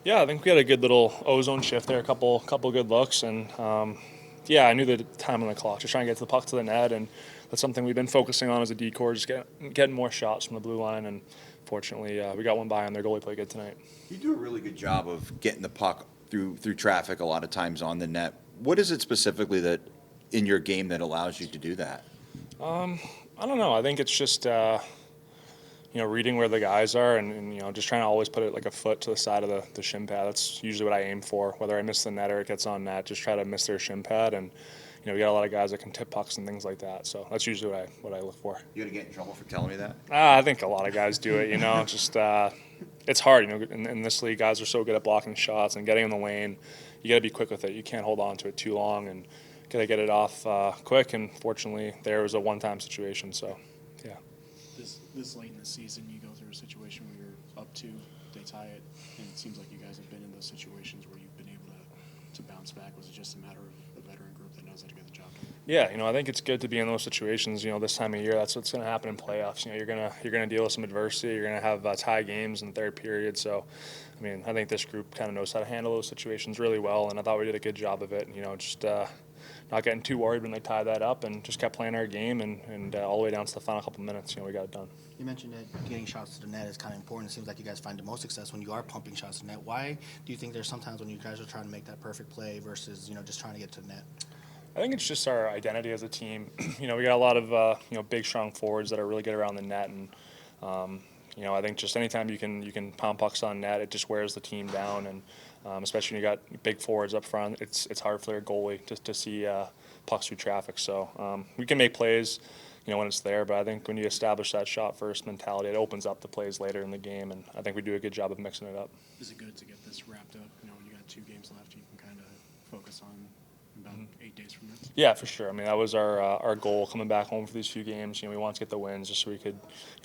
Yeah, I think we had a good little ozone shift there, a couple good looks, and yeah, I knew the time on the clock, just trying to get the puck to the net, and that's something we've been focusing on as a decor, just getting more shots from the blue line, and fortunately we got one by on their goalie played good tonight. You do a really good job of getting the puck through traffic a lot of times on the net. What is it specifically that in your game that allows you to do that? I don't know. I think it's just reading where the guys are and just trying to always put it like a foot to the side of the shin pad. That's usually what I aim for. Whether I miss the net or it gets on net, just try to miss their shin pad. And we got a lot of guys that can tip pucks and things like that. So that's usually what I look for. You gonna get in trouble for telling me that? I think a lot of guys do it. Just it's hard. In this league, guys are so good at blocking shots and getting in the lane. You got to be quick with it. You can't hold on to it too long and got to get it off quick. And fortunately, there was a one-time situation. So. Yeah. This late in the season, you go through a situation where you're up 2, they tie it, and it seems like you guys have been in those situations where you've been able to bounce back. Was it just a matter of a veteran group that knows how to get the job done? Yeah, I think it's good to be in those situations. This time of year, that's what's going to happen in playoffs. You're gonna deal with some adversity. You're gonna have tie games in the third period. So, I think this group kind of knows how to handle those situations really well, and I thought we did a good job of it. Just not getting too worried when they tied that up, and just kept playing our game, and all the way down to the final couple minutes, we got it done. You mentioned that getting shots to the net is kind of important. It seems like you guys find the most success when you are pumping shots to the net. Why do you think there's sometimes when you guys are trying to make that perfect play versus just trying to get to the net? I think it's just our identity as a team. We got a lot of big, strong forwards that are really good around the net, and I think just anytime you can pound pucks on net, it just wears the team down, and especially when you got big forwards up front, it's hard for their goalie to see pucks through traffic. So we can make plays, when it's there, but I think when you establish that shot first mentality, it opens up the plays later in the game, and I think we do a good job of mixing it up. Is it good to get this wrapped up? When you got 2 games left, you can kind of focus on about 8 days from now? Yeah, for sure. That was our goal coming back home for these few games. We wanted to get the wins just so we could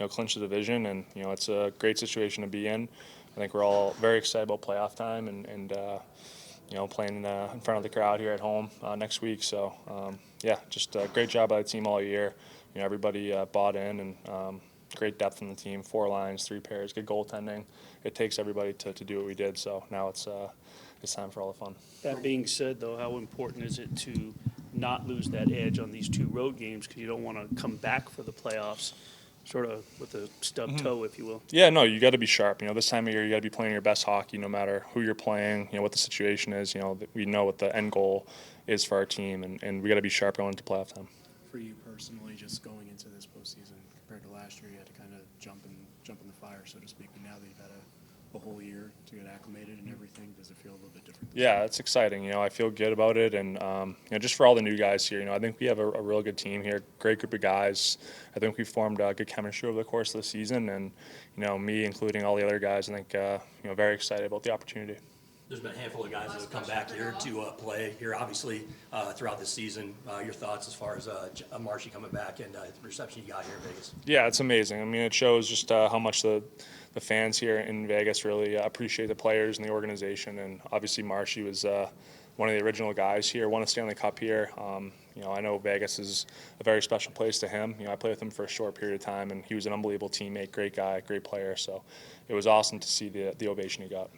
clinch the division, and it's a great situation to be in. I think we're all very excited about playoff time and playing in front of the crowd here at home next week. So yeah, just a great job by the team all year. Everybody bought in, and great depth in the team. 4 lines, 3 pairs, good goaltending. It takes everybody to do what we did. So now it's time for all the fun. That being said, though, how important is it to not lose that edge on these 2 road games because you don't want to come back for the playoffs sort of with a stub toe, if you will? Yeah, no, you got to be sharp. This time of year, you got to be playing your best hockey no matter who you're playing, what the situation is. We know what the end goal is for our team, and we got to be sharp going into playoff time. For you personally, just going into this postseason compared to last year, you had to kind of jump in the fire, so to speak. But now that you've had a whole year to get acclimated and everything, does it feel a little bit different? Yeah, it's exciting. I feel good about it, and just for all the new guys here, I think we have a real good team here, great group of guys. I think we've formed good chemistry over the course of the season, and me, including all the other guys, I think very excited about the opportunity. There's been a handful of guys that have come back here to play here, obviously, throughout this season. Your thoughts as far as Marshy coming back and the reception you got here in Vegas? Yeah, it's amazing. It shows just how much the fans here in Vegas really appreciate the players and the organization. And obviously, Marshy was one of the original guys here, won a Stanley Cup here. I know Vegas is a very special place to him. I played with him for a short period of time, and he was an unbelievable teammate, great guy, great player. So it was awesome to see the ovation he got.